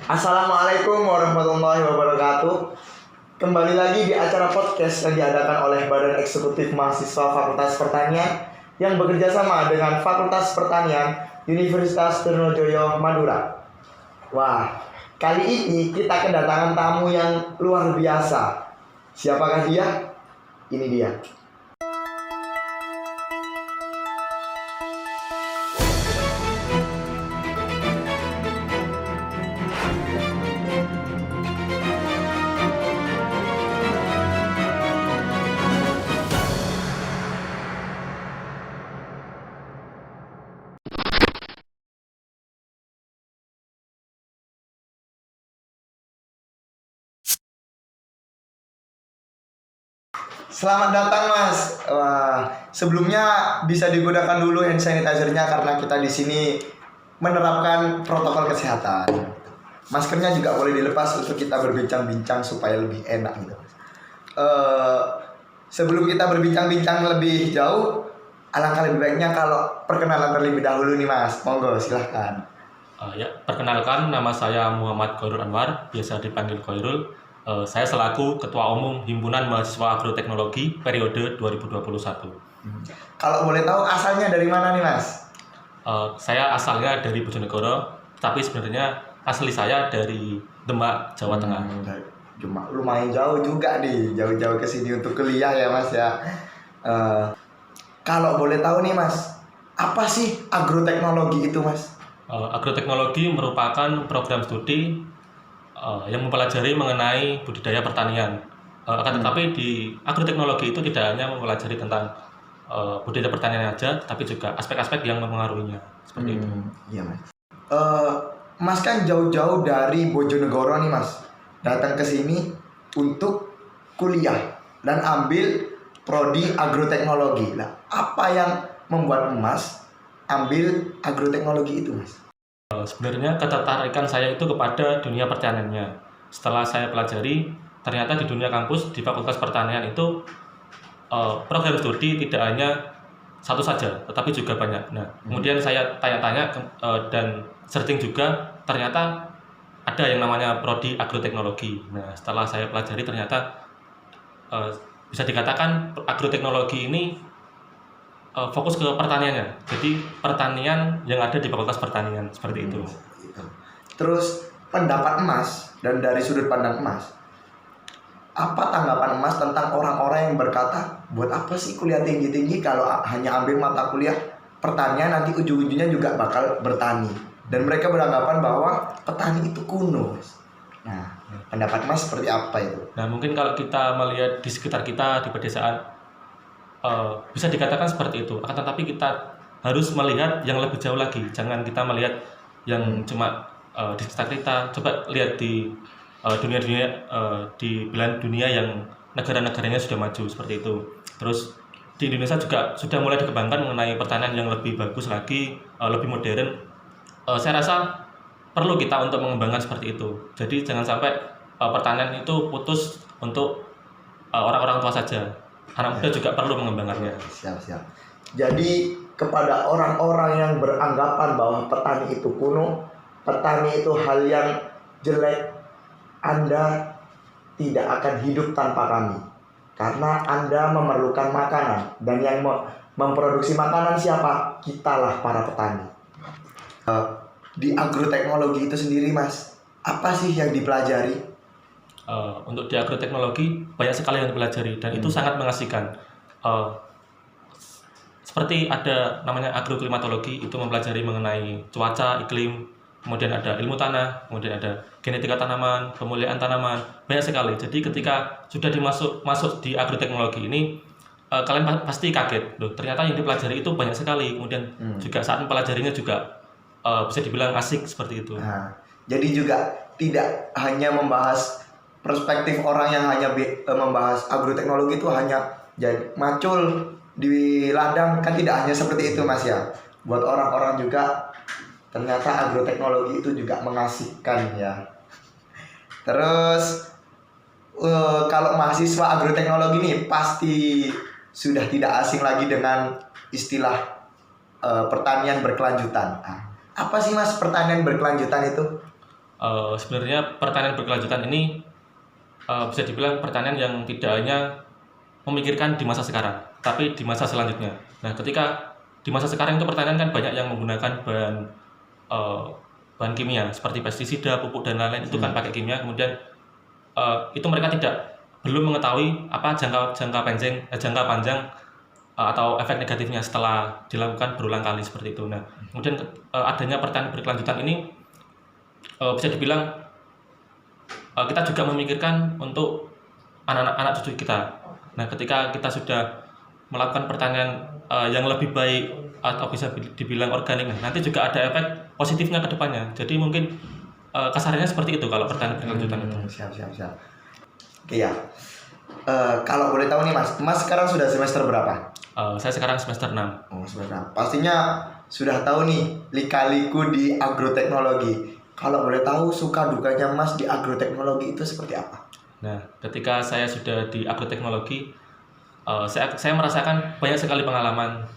Assalamualaikum warahmatullahi wabarakatuh. Kembali lagi di acara podcast yang diadakan oleh Badan Eksekutif Mahasiswa Fakultas Pertanian yang bekerja sama dengan Fakultas Pertanian Universitas Trunojoyo Madura. Wah, kali ini kita kedatangan tamu yang luar biasa. Siapakah dia? Ini dia. Selamat datang Mas. Wah, sebelumnya bisa digunakan dulu hand sanitizer-nya karena kita di sini menerapkan protokol kesehatan. Maskernya juga boleh dilepas untuk kita berbincang-bincang supaya lebih enak gitu. Eh, Sebelum kita berbincang-bincang lebih jauh, alangkah lebih baiknya kalau perkenalan terlebih dahulu nih Mas. Monggo silahkan. Perkenalkan, nama saya Muhammad Khairul Anwar, biasa dipanggil Khairul. Saya selaku Ketua Umum Himpunan Mahasiswa Agroteknologi periode 2021. Kalau boleh tahu asalnya dari mana nih Mas? Saya asalnya dari Bojonegoro, tapi sebenarnya asli saya dari Demak, Jawa Tengah. Cuma lumayan jauh juga nih, jauh-jauh ke sini untuk kuliah ya Mas ya. Kalau boleh tahu nih Mas, apa sih agroteknologi itu Mas? Agroteknologi merupakan program studi yang mempelajari mengenai budidaya pertanian. Akan tetapi di agroteknologi itu tidak hanya mempelajari tentang budidaya pertanian saja, tapi juga aspek-aspek yang mempengaruhinya. Seperti itu. Iya Mas. Mas kan jauh-jauh dari Bojonegoro nih Mas, datang ke sini untuk kuliah dan ambil prodi agroteknologi. Nah, apa yang membuat Mas ambil agroteknologi itu Mas? Sebenarnya ketertarikan saya itu kepada dunia pertaniannya. Setelah saya pelajari, ternyata di dunia kampus di Fakultas Pertanian itu program studi tidak hanya satu saja, tetapi juga banyak. Nah, kemudian saya tanya-tanya dan searching juga, ternyata ada yang namanya prodi agroteknologi. Nah, setelah saya pelajari ternyata bisa dikatakan agroteknologi ini fokus ke pertaniannya. Jadi pertanian yang ada di Fakultas Pertanian seperti itu. Terus pendapat Mas dan dari sudut pandang Mas, apa tanggapan Mas tentang orang-orang yang berkata, buat apa sih kuliah tinggi-tinggi kalau hanya ambil mata kuliah pertanian nanti ujung-ujungnya juga bakal bertani. Dan mereka beranggapan bahwa petani itu kuno Mas. Nah, pendapat Mas seperti apa itu? Nah, mungkin kalau kita melihat di sekitar kita di pedesaan bisa dikatakan seperti itu. Akan tetapi kita harus melihat yang lebih jauh lagi. Jangan kita melihat yang cuma di sekitar kita. Coba lihat di dunia-dunia di belahan dunia yang negara-negaranya sudah maju seperti itu. Terus di Indonesia juga sudah mulai dikembangkan mengenai pertanian yang lebih bagus lagi, lebih modern. Saya rasa perlu kita untuk mengembangkan seperti itu. Jadi jangan sampai pertanian itu putus untuk orang-orang tua saja. Anak muda juga perlu mengembangkannya. Siap. Jadi kepada orang-orang yang beranggapan bahwa petani itu kuno, petani itu hal yang jelek, Anda tidak akan hidup tanpa kami. Karena Anda memerlukan makanan. Dan yang memproduksi makanan siapa? Kitalah para petani. Di agroteknologi itu sendiri Mas, apa sih yang dipelajari? Untuk di agroteknologi banyak sekali yang dipelajari dan itu sangat mengasihkan. Seperti ada namanya agroklimatologi, itu mempelajari mengenai cuaca, iklim, kemudian ada ilmu tanah, kemudian ada genetika tanaman, pemulihan tanaman, banyak sekali. Jadi ketika sudah masuk di agroteknologi ini, kalian pasti kaget, loh ternyata yang dipelajari itu banyak sekali. Kemudian juga saat mempelajarinya juga bisa dibilang asik seperti itu. Nah, jadi juga tidak hanya membahas perspektif orang yang hanya membahas agroteknologi itu hanya jadi macul di ladang, kan tidak hanya seperti itu Mas ya. Buat orang-orang juga ternyata agroteknologi itu juga mengasihkan ya. Terus kalau mahasiswa agroteknologi ini pasti sudah tidak asing lagi dengan istilah pertanian berkelanjutan. Apa sih Mas pertanian berkelanjutan itu? sebenarnya pertanian berkelanjutan ini bisa dibilang pertanian yang tidak hanya memikirkan di masa sekarang, tapi di masa selanjutnya. Nah, ketika di masa sekarang itu pertanian kan banyak yang menggunakan bahan kimia seperti pestisida, pupuk dan lain-lain itu kan pakai kimia. Kemudian itu mereka belum mengetahui apa jangka panjang atau efek negatifnya setelah dilakukan berulang kali seperti itu. Nah, kemudian adanya pertanian berkelanjutan ini bisa dibilang kita juga memikirkan untuk anak cucu kita. Nah, ketika kita sudah melakukan pertanian yang lebih baik atau bisa dibilang organik, nanti juga ada efek positifnya ke depannya. Jadi mungkin kasarnya seperti itu kalau pertanian berkelanjutan itu. Siap. Oke ya. Kalau boleh tahu nih Mas sekarang sudah semester berapa? Saya sekarang semester 6. Oh, semester 6. Pastinya sudah tahu nih lika-liku di agroteknologi. Kalau boleh tahu suka dukanya Mas di agroteknologi itu seperti apa? Nah, ketika saya sudah di agroteknologi, saya merasakan banyak sekali pengalaman,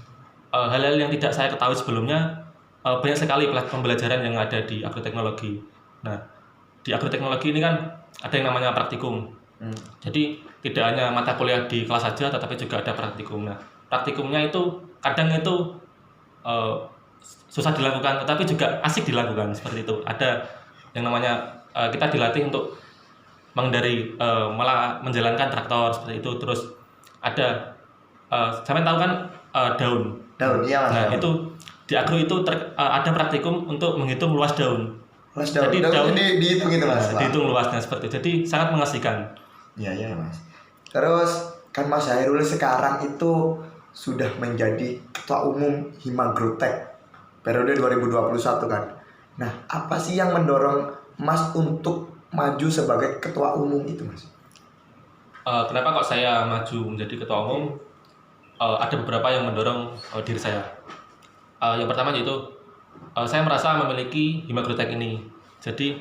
hal-hal yang tidak saya ketahui sebelumnya, banyak sekali pembelajaran yang ada di agroteknologi. Nah, di agroteknologi ini kan ada yang namanya praktikum. Jadi tidak hanya mata kuliah di kelas saja, tetapi juga ada praktikum. Nah, praktikumnya itu kadang itu susah dilakukan, tetapi juga asik dilakukan seperti itu. Ada yang namanya kita dilatih untuk malah menjalankan traktor seperti itu. Terus ada sampai tahu kan daun. Iya Mas. Nah, itu di agro itu ada praktikum untuk menghitung luas daun. Jadi daun ini dihitung itu Mas. Dihitung luasnya seperti itu. Jadi sangat mengasihkan. Iya Mas. Terus kan Mas Hairul sekarang itu sudah menjadi ketua umum Himagrotek periode 2021 kan. Nah, apa sih yang mendorong Mas untuk maju sebagai ketua umum itu Mas? Kenapa kok saya maju menjadi ketua umum? Ada beberapa yang mendorong diri saya. Yang pertama yaitu saya merasa memiliki Himagrotek ini. Jadi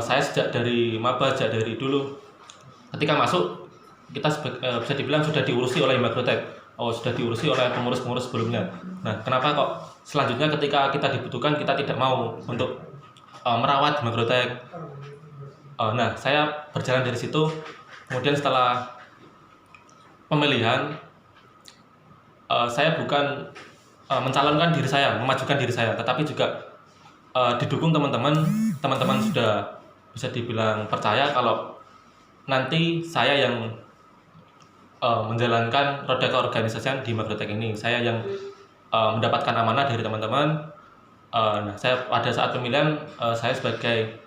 saya sejak dari maba, sejak dari dulu ketika masuk kita bisa dibilang sudah diurusi oleh Himagrotek. Sudah diurusi oleh pengurus-pengurus sebelumnya. Nah, kenapa kok selanjutnya ketika kita dibutuhkan kita tidak mau untuk merawat Himagrotek? Nah, saya berjalan dari situ. Kemudian setelah pemilihan, saya bukan mencalonkan diri saya, memajukan diri saya, tetapi juga didukung teman-teman sudah bisa dibilang percaya kalau nanti saya yang menjalankan roda keorganisasian di Himagrotek ini. Saya yang mendapatkan amanah dari teman-teman. Nah, saya pada saat pemilihan saya sebagai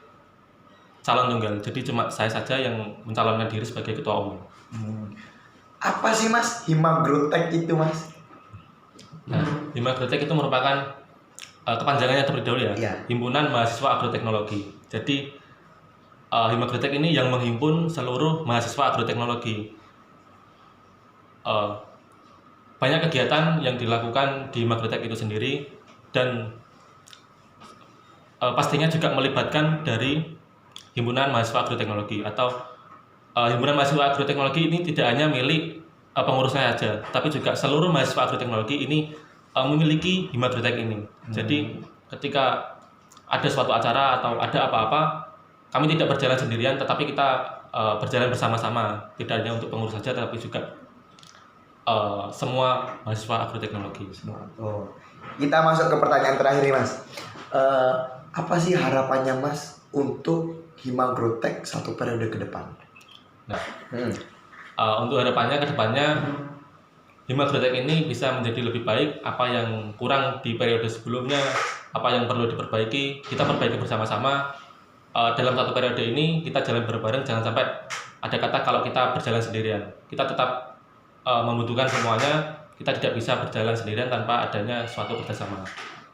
calon tunggal. Jadi cuma saya saja yang mencalonkan diri sebagai ketua umum. Apa sih Mas Himagrotek itu Mas? Nah, Himagrotek itu merupakan kepanjangannya terlebih dahulu ya. Himpunan Mahasiswa Agroteknologi. Jadi Himagrotek ini yang menghimpun seluruh mahasiswa agroteknologi. Banyak kegiatan yang dilakukan di Himagrotek itu sendiri dan pastinya juga melibatkan dari Himpunan Mahasiswa Agroteknologi atau Himpunan Mahasiswa Agroteknologi ini tidak hanya milik pengurusnya saja, tapi juga seluruh mahasiswa agroteknologi ini memiliki Himagrotek ini. Jadi ketika ada suatu acara atau ada apa-apa, kami tidak berjalan sendirian, tetapi kita berjalan bersama-sama, tidak hanya untuk pengurus saja, tapi juga semua mahasiswa agroteknologi. Kita masuk ke pertanyaan terakhir nih Mas. Apa sih harapannya Mas untuk Himagrotek satu periode ke depan? Nah, untuk harapannya ke depannya Himagrotek ini bisa menjadi lebih baik. Apa yang kurang di periode sebelumnya, apa yang perlu diperbaiki, kita perbaiki bersama-sama. Dalam satu periode ini kita jalan bareng-bareng, jangan sampai ada kata kalau kita berjalan sendirian. Kita tetap membutuhkan semuanya, kita tidak bisa berjalan sendirian tanpa adanya suatu kerjasama.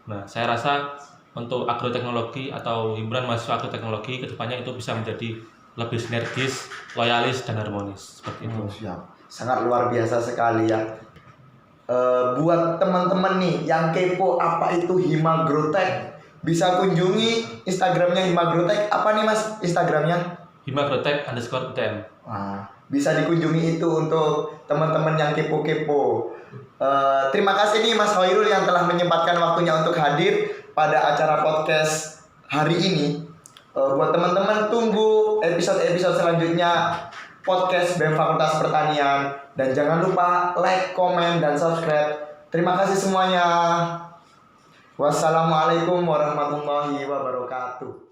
Nah, saya rasa untuk agroteknologi atau himpunan mahasiswa agroteknologi kedepannya itu bisa menjadi lebih sinergis, loyalis, dan harmonis seperti itu. Siap. Sangat luar biasa sekali ya. Buat teman-teman nih yang kepo apa itu Himagrotek, bisa kunjungi Instagramnya Himagrotek. Apa nih Mas Instagramnya? Himagrotek_UTM. Bisa dikunjungi itu untuk teman-teman yang kepo-kepo. Terima kasih nih Mas Hairul yang telah menyempatkan waktunya untuk hadir pada acara podcast hari ini. Buat teman-teman tunggu episode-episode selanjutnya podcast BEM Fakultas Pertanian, dan jangan lupa like, komen, dan subscribe. Terima kasih semuanya. Wassalamualaikum warahmatullahi wabarakatuh.